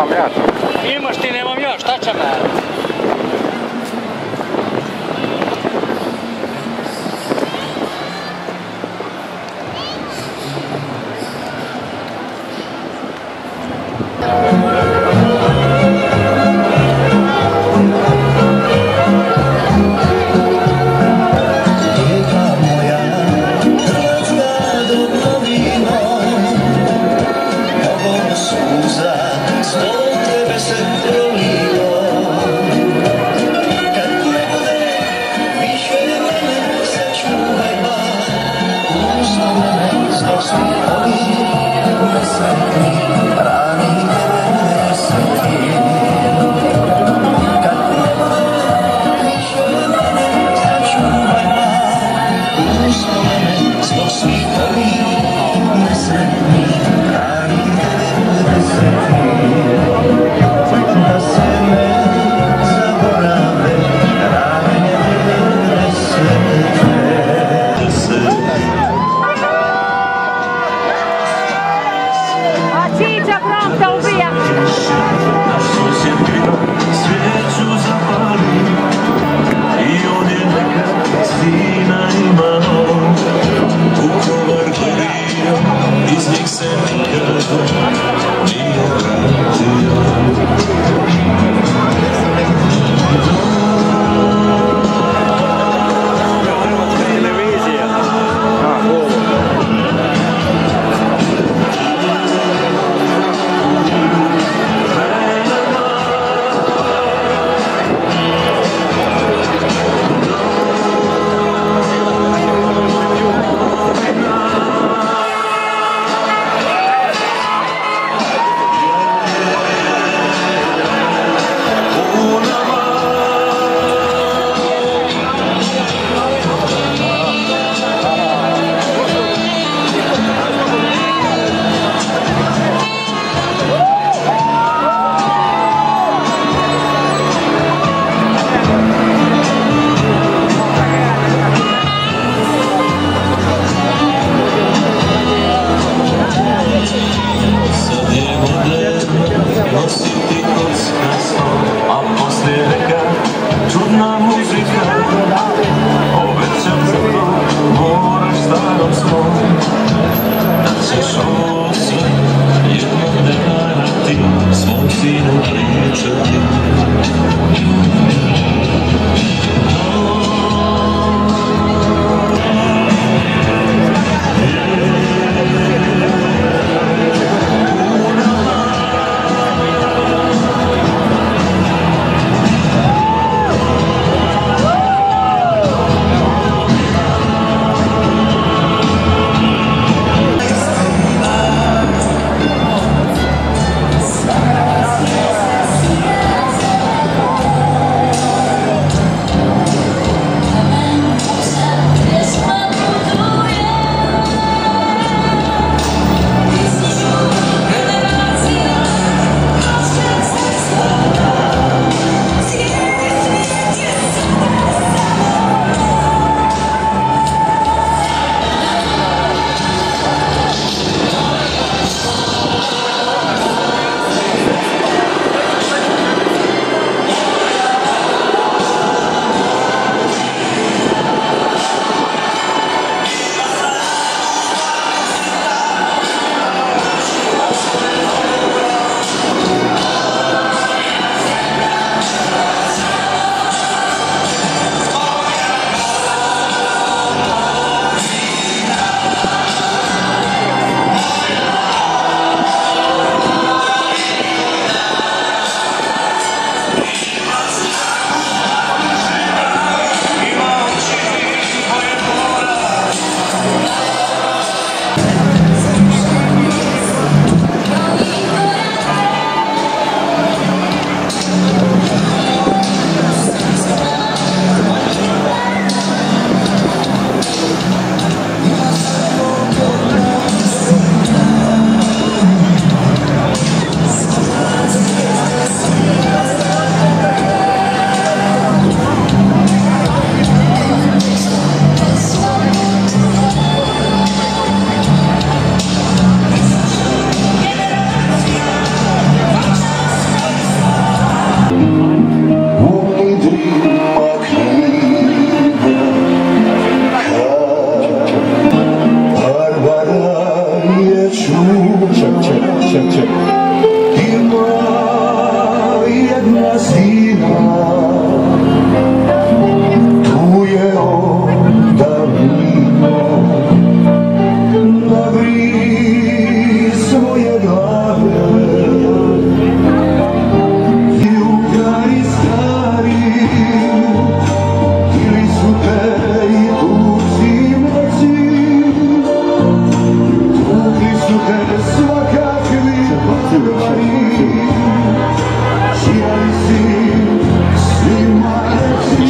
nemam ja. Imaš ti, nemam ja, šta će me?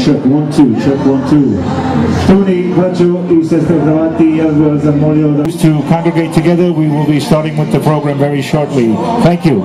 Check 1, 2, check 1, 2. Štovani braćo I sestre Hrvati, ja bih vas zamolio da to congregate together. We will be starting with the program very shortly. Thank you.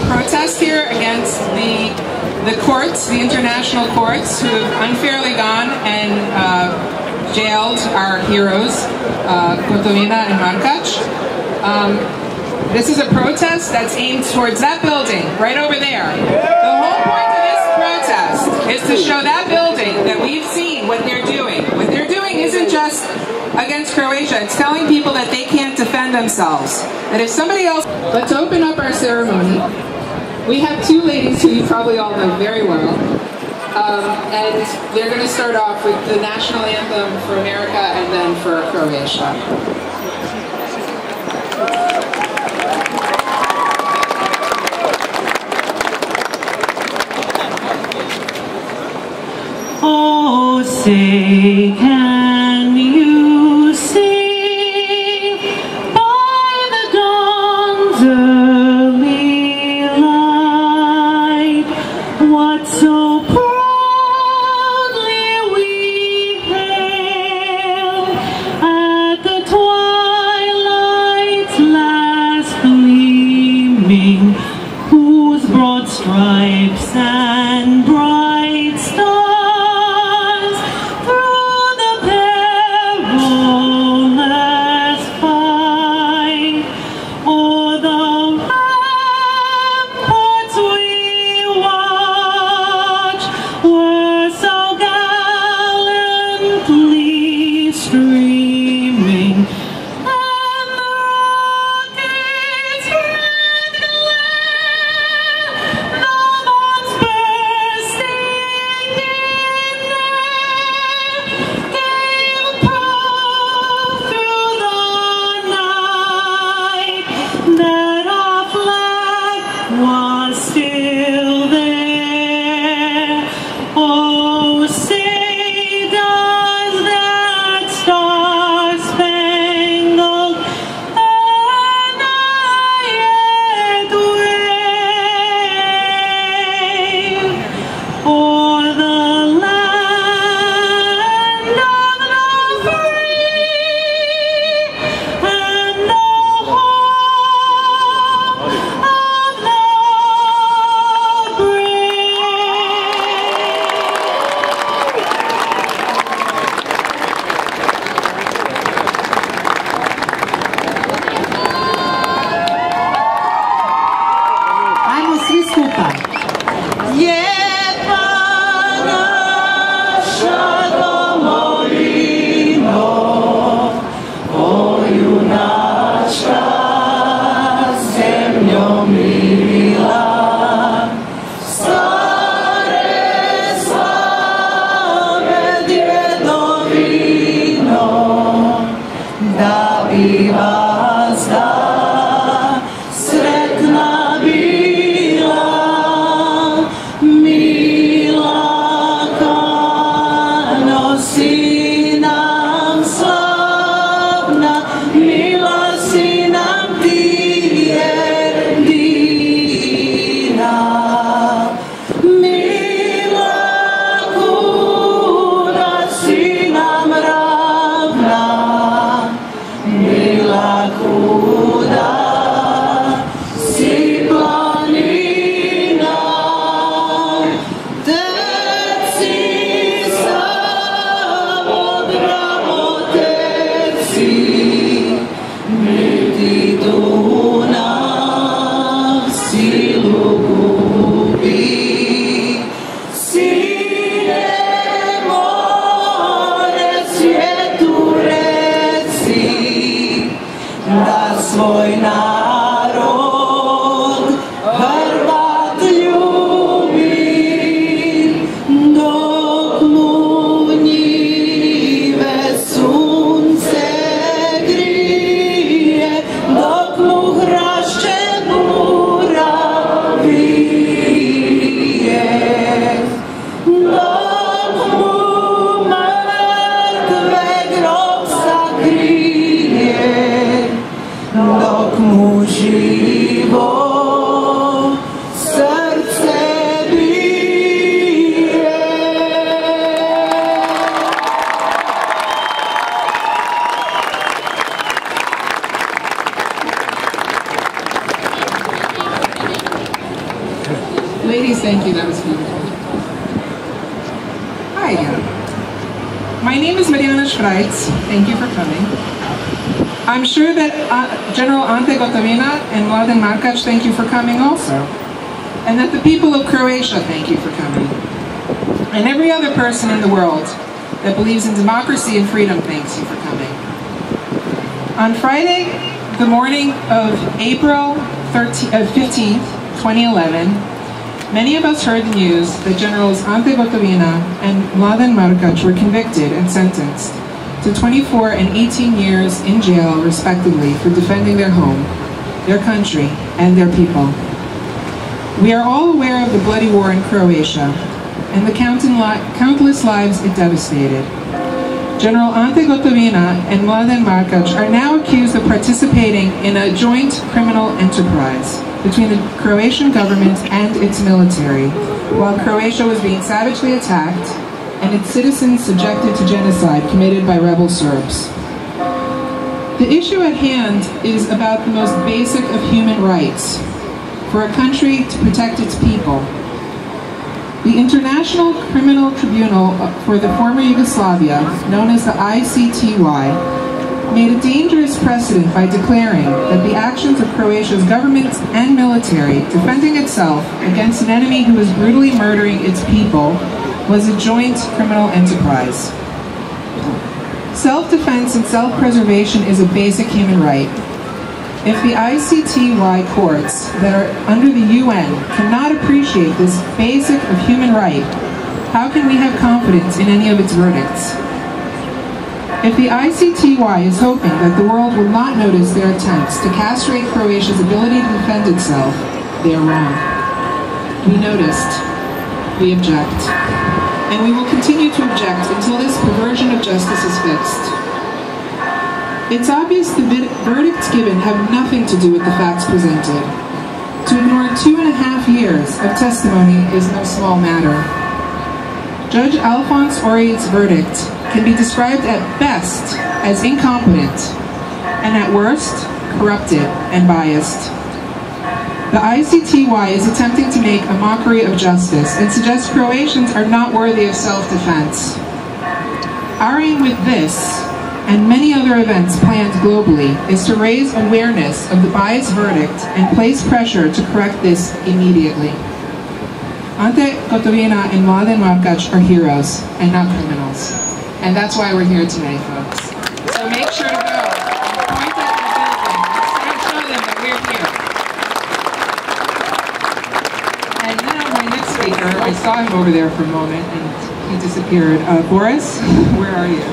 Protest here against the courts, the international courts, who have unfairly gone and jailed our heroes, Gotovinu and Markaca. This is a protest that's aimed towards that building, right over there. The whole point of this protest is to show that building that we've seen what they're doing. What they're doing isn't just against Croatia, it's telling people that they can't defend themselves. That if somebody else... Let's open up our ceremony We have two ladies who you probably all know very well. And they're going to start off with the national anthem for America and then for Croatia. Oh, say, can you sing by the dawn's early light what so proudly we hailed at the twilight's last gleaming, whose broad stripes and bright stars through the perilous fight o'er the ramparts we watched were so gallantly streaming, and the rockets' red glare, the bombs bursting in air, gave proof through the night that our flag was still there. Oh, say does that star-spangled banner yet wave o'er the land of the free and the home of the Ajmo svi skupa. Lijepa naša domovino, o junačka zemljo mila, stare slave djedovino, da bi vas da sretna bila, Milaka nosi nam slavna, mila si nam ti jedina. Milaku da si nam ravna, Milaku da si planina, teci samo dramoteci, niti Dunav silu gubi. Sine more svijetu reci, da svoj narod Hrvat ljubi, dok mu njive sunce grije, dok mu hrašće bura vije, dok mu mrtve grob sakrije, dok mu živo srce bije. Ladies, thank you. That was beautiful. Hi again. My name is Mariana Schreitz. Thank you for coming. I'm sure that General Ante Gotovina and Mladen Markac, thank you for coming also. And that the people of Croatia, thank you for coming. And every other person in the world that believes in democracy and freedom, thanks you for coming. On Friday, the morning of April 15th, 2011, many of us heard the news that Generals Ante Gotovina and Mladen Markac were convicted and sentenced to 24 and 18 years in jail, respectively, for defending their home, their country, and their people. We are all aware of the bloody war in Croatia and the countless lives it devastated. General Ante Gotovina and Mladen Markac are now accused of participating in a joint criminal enterprise between the Croatian government and its military, while Croatia was being savagely attacked and its citizens subjected to genocide committed by rebel Serbs. The issue at hand is about the most basic of human rights, for a country to protect its people. The International Criminal Tribunal for the former Yugoslavia, known as the ICTY, made a dangerous precedent by declaring that the actions of Croatia's government and military defending itself against an enemy who was brutally murdering its people was a joint criminal enterprise. Self-defense and self-preservation is a basic human right. If the ICTY courts that are under the UN cannot appreciate this basic of human right, how can we have confidence in any of its verdicts? If the ICTY is hoping that the world will not notice their attempts to castrate Croatia's ability to defend itself, they are wrong. We noticed. We object. And we will continue to object until this perversion of justice is fixed. It's obvious the verdicts given have nothing to do with the facts presented. To ignore 2.5 years of testimony is no small matter. Judge Alphonse Oriet's verdict can be described at best as incompetent, and at worst, corrupted and biased. The ICTY is attempting to make a mockery of justice and suggests Croatians are not worthy of self-defense. Our aim with this, and many other events planned globally, is to raise awareness of the biased verdict and place pressure to correct this immediately. Ante Gotovina and Mladen Markac are heroes and not criminals. And that's why we're here today, folks. So make sure to go and point at the building and show them that we're here. And now my next speaker, I saw him over there for a moment and he disappeared. Boris, where are you?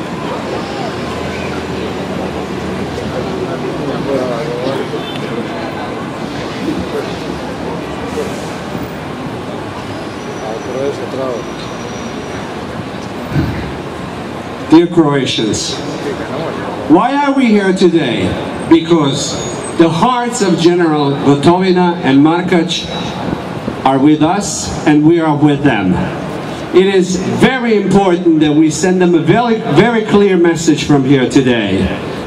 Dear Croatians, why are we here today? Because the hearts of General Gotovina and Markac are with us and we are with them. It is very important that we send them a very clear message from here today,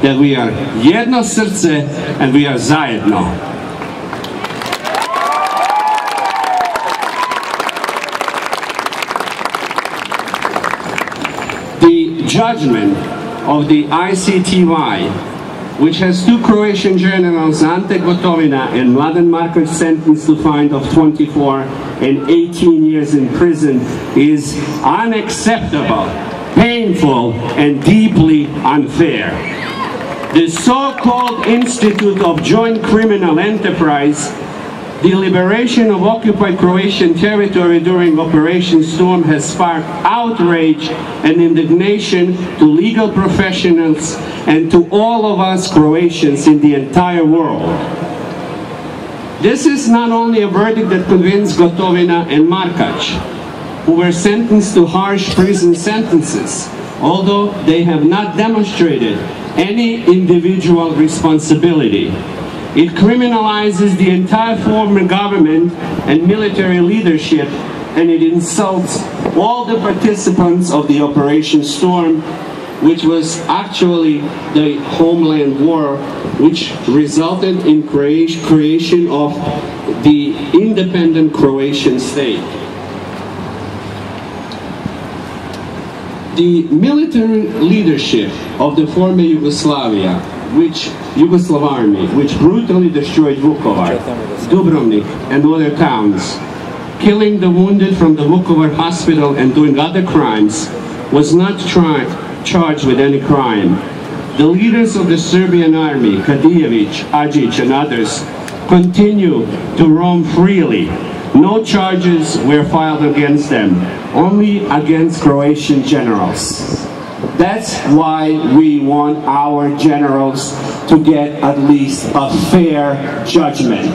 that we are jedno srce and we are zajedno. The judgment of the ICTY, which has two Croatian generals, Ante Gotovina and Mladen Markac, sentenced to fine of 24 and 18 years in prison, is unacceptable, painful, and deeply unfair. The so-called Institute of Joint Criminal Enterprise, the liberation of occupied Croatian territory during Operation Storm, has sparked outrage and indignation to legal professionals and to all of us Croatians in the entire world. This is not only a verdict that convinced Gotovina and Markac, who were sentenced to harsh prison sentences, although they have not demonstrated any individual responsibility. It criminalizes the entire former government and military leadership, and it insults all the participants of the Operation Storm, which was actually the homeland war, which resulted in creation of the independent Croatian state. The military leadership of the former Yugoslavia, Yugoslav army, which brutally destroyed Vukovar, Dubrovnik, and other towns, killing the wounded from the Vukovar hospital and doing other crimes, was not charged with any crime. The leaders of the Serbian army, Kadijević, Ajić, and others, continue to roam freely. No charges were filed against them, only against Croatian generals. That's why we want our generals to get at least a fair judgment.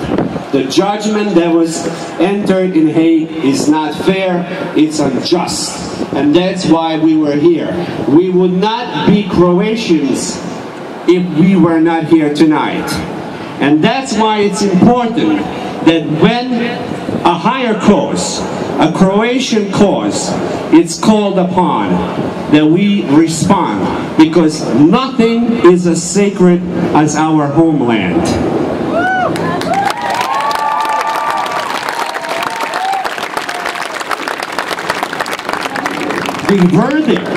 The judgment that was entered in Hague is not fair, it's unjust. And that's why we were here. We would not be Croatians if we were not here tonight. And that's why it's important that when a higher cause, a Croatian cause, is called upon, that we respond, because nothing is as sacred as our homeland. The verdict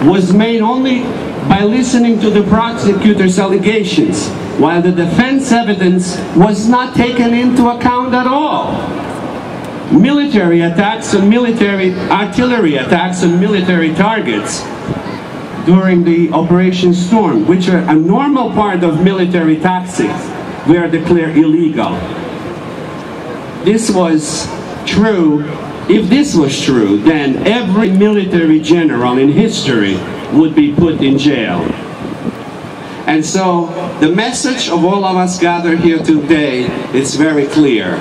was made only by listening to the prosecutor's allegations, while the defense evidence was not taken into account at all. Military attacks on artillery attacks on military targets during the Operation Storm, which are a normal part of military tactics, were declared illegal. This was true. If this was true, then every military general in history would be put in jail. And so the message of all of us gathered here today is very clear.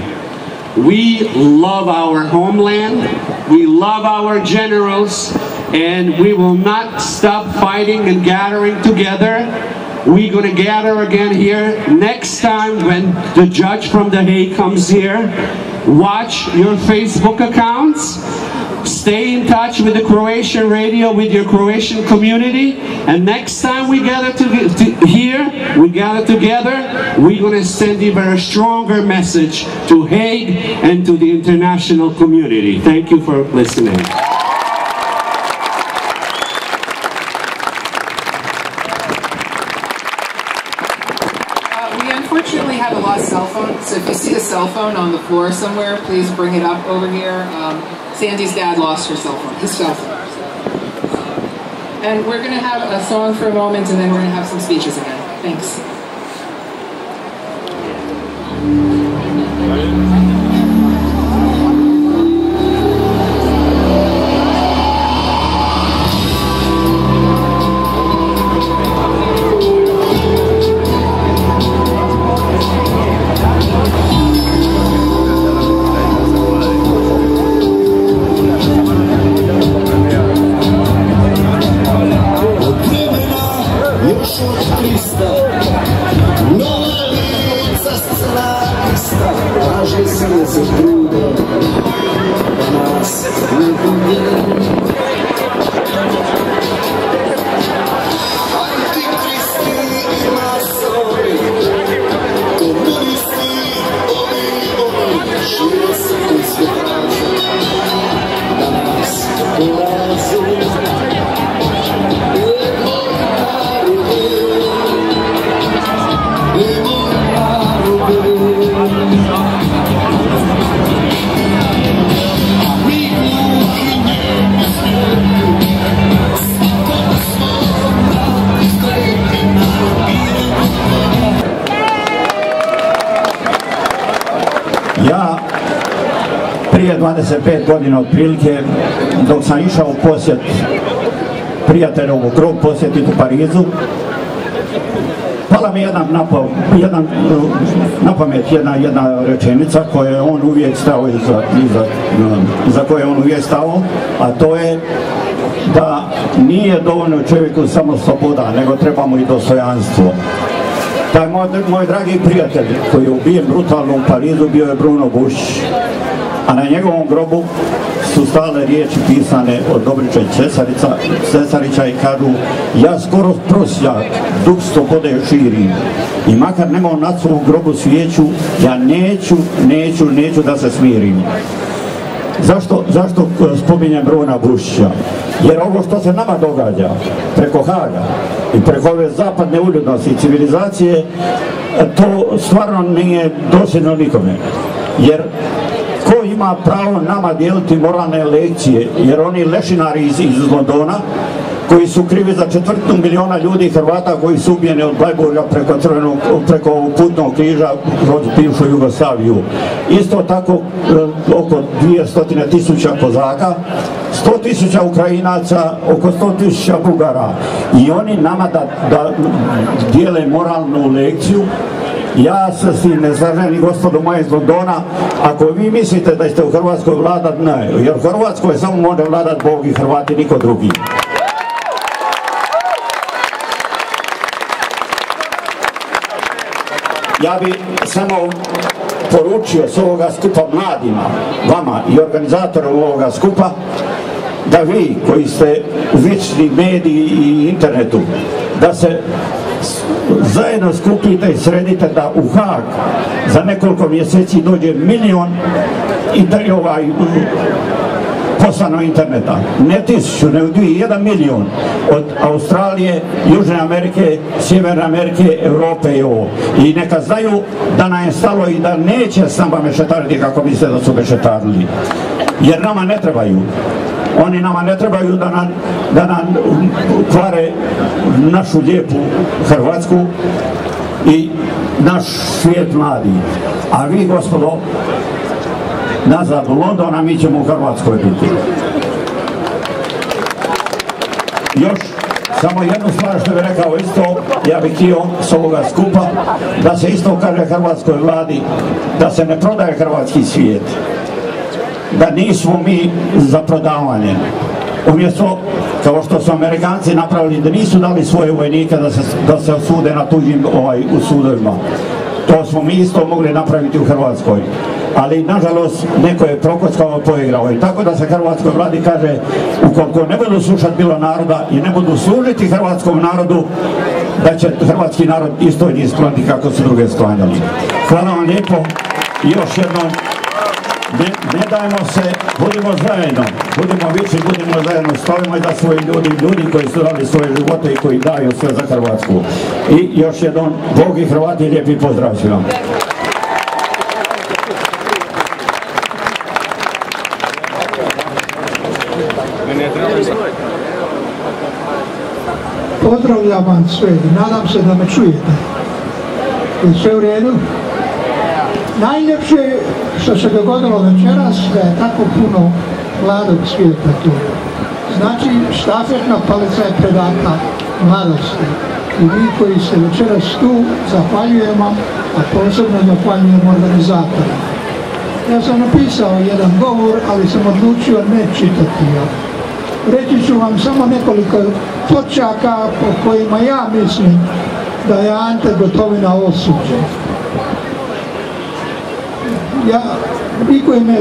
We love our homeland, we love our generals, and we will not stop fighting and gathering together. We're going to gather again here next time when the judge from The Hague comes here. Watch your Facebook accounts. Stay in touch with the Croatian radio, with your Croatian community, and next time we gather we gather together, we're going to send even a stronger message to Hague and to the international community. Thank you for listening. We unfortunately have a lost cell phone, so if you see a cell phone on the floor somewhere, please bring it up over here. Sandy's dad lost his cell phone. And we're going to have a song for a moment, and then we're going to have some speeches again. Thanks. Ja prije 25 godina otprilike, dok sam išao u posjet prijateljovu grob posjetiti u Parizu, pala mi na pamet jedna rečenica koju je on uvijek stao za koju je on uvijek stao, a to je da nije dovoljno čovjeku samo sloboda, nego trebamo i dostojanstvo. Taj moj dragi prijatelj koji je ubijen brutalno u Parizu bio je Bruno Bušić, a na njegovom grobu su stale riječi pisane od Dobrića Cesarića i kažu: ja skoro prosjak, duh slobode širim i makar nemao na svom grobu svijeću, ja neću da se smirim. Zašto spominjem Bruna Bušića? Jer ovo što se nama događa preko Haga i preko ove zapadne uljudnosti i civilizacije, to stvarno nije dosljedno nikome. Jer ko ima pravo nama dijeliti moralne lekcije, jer oni lešinari iz Londona koji su krivi za 250.000 ljudi Hrvata koji su ubijeni od Bleiburga preko putnog križa kroz bivšu Jugoslaviju. Isto tako oko 200.000 Kozaka, 100.000 Ukrajinaca, oko 100.000 Bugara. I oni nama da dijele moralnu lekciju. Ja se s tim ne slažem, i gospodo moje iz Londona, ako vi mislite da ste u Hrvatskoj vladat, ne, jer u Hrvatskoj samo može vladat Bog i Hrvati, niko drugi. Ja bi samo poručio s ovoga skupa mladima, vama i organizatorima ovoga skupa, da vi koji ste u vječni mediji i internetu, da se zajedno skupite i sredite da u Haag za nekoliko mjeseci dođe 1 milion poslano interneta. Ne 1000, ne 1 milion. Od Australije, Južne Amerike, Sjeverne Amerike, Europe i ovo. I neka znaju da nam je stalo i da neće s nama mešetariti kako misle da su mešetarili. Jer nama ne trebaju. Oni nama ne trebaju da nam kvare našu lijepu Hrvatsku i naš svijet mladi. A vi, gospodo, nazad u London, a mi ćemo u Hrvatskoj biti. Još samo jednu stvar što bih rekao isto, ja bih htio s ovoga skupa da se isto kaže hrvatskoj vladi da se ne prodaje hrvatski svijet, da nismo mi za prodavanje. Umjesto, kao što su Amerikanci napravili, da nisu dali svoje vojnike da se osude na tuđim u sudovima. To smo mi isto mogli napraviti u Hrvatskoj. Ali, nažalost, neko je prokockao, poigrao. I tako da se hrvatskoj vladi kaže, ukoliko ne budu slušati bilo naroda i ne budu služiti hrvatskom narodu, da će hrvatski narod isto njih skloniti kako su druge sklanjali. Hvala vam lijepo i još jednom. Ne dajmo se, budimo zajedno, budimo viči, budimo zajedno, stojimo iza svojih ljudi koji su dali svoje živote i koji daju sve za Hrvatsku. I još jednom, Bog i Hrvati, lijepi pozdrav svima. Pozdravljam vam sve i nadam se da me čujete. Je sve u redu? Najljepše što se dogodilo večeras da je tako puno mladog svijeta tu. Znači, štafetna palica je predata mladosti. I vi koji ste večeras tu, zahvaljujem vam, a posebno zahvaljujem organizatora. Ja sam napisao jedan govor, ali sam odlučio ne čitati ga. Reći ću vam samo nekoliko točaka po kojima ja mislim da je Ante Gotovina osuđen. Vi koji me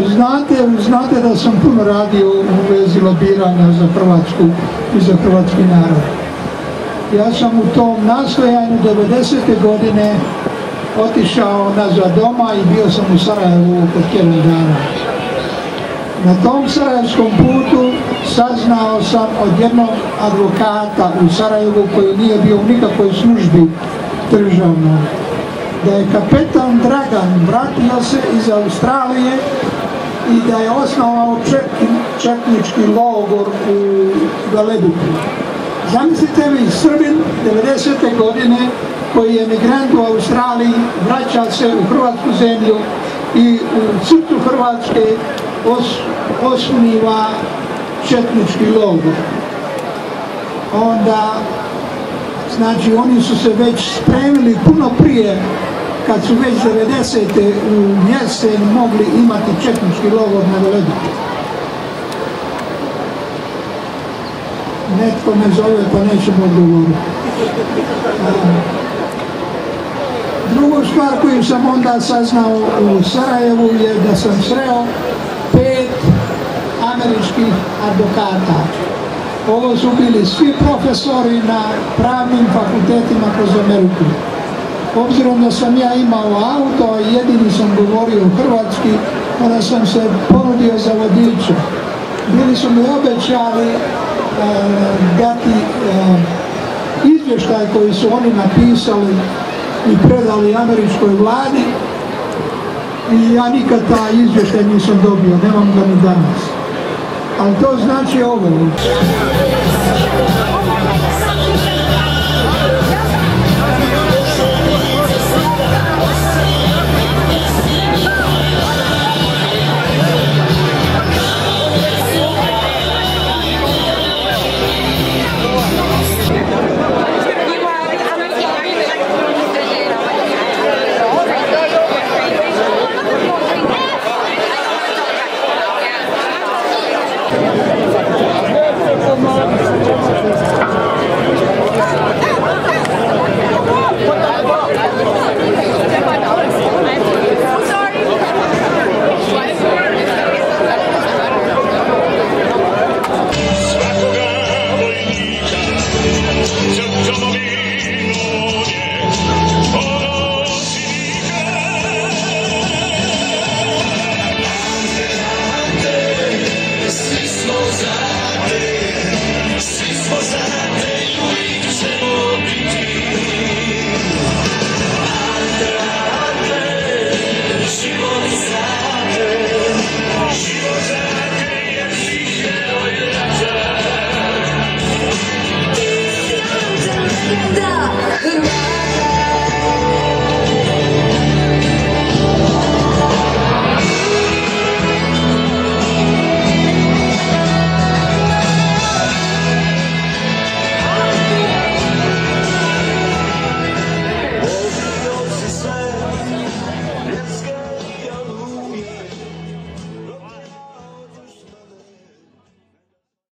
znate da sam puno radio u vezi lobiranja za Hrvatsku i za hrvatski narod. Ja sam u tom nastojanju 90. godine otišao nazad doma i bio sam u Sarajevu oko tjedan dana. Na tom sarajevskom putu saznao sam od jednog advokata u Sarajevu koji nije bio u nikakvoj službi državnoj, da je kapetan Dragan vratio se iz Australije i da je osnovao četnički logor u Velebitu. Zamislite vi, Srbin 90. godine koji je emigrant u Australiji, vraća se u hrvatsku zemlju i u crtu Hrvatske osniva četnički logor. Onda, znači, oni su se već spremili puno prije, kad su već 90. u jesen mogli imati četnički logor na Velebitu. Netko me zove pa nećemo odgovoriti. Drugu stvar koju sam onda saznao u Sarajevu je da sam sreo 5 američkih advokata. Ovo su bili svi profesori na pravnim fakultetima kroz Ameriku. Obzirom da sam ja imao auto, a jedini sam govorio hrvatski, onda sam se ponudio za vodiča. Bili su mi obećali dati izvještaj koji su oni napisali i predali američkoj vladi i ja nikad taj izvještaj nisam dobio, nemam ga ni danas. Ali to znači ovo.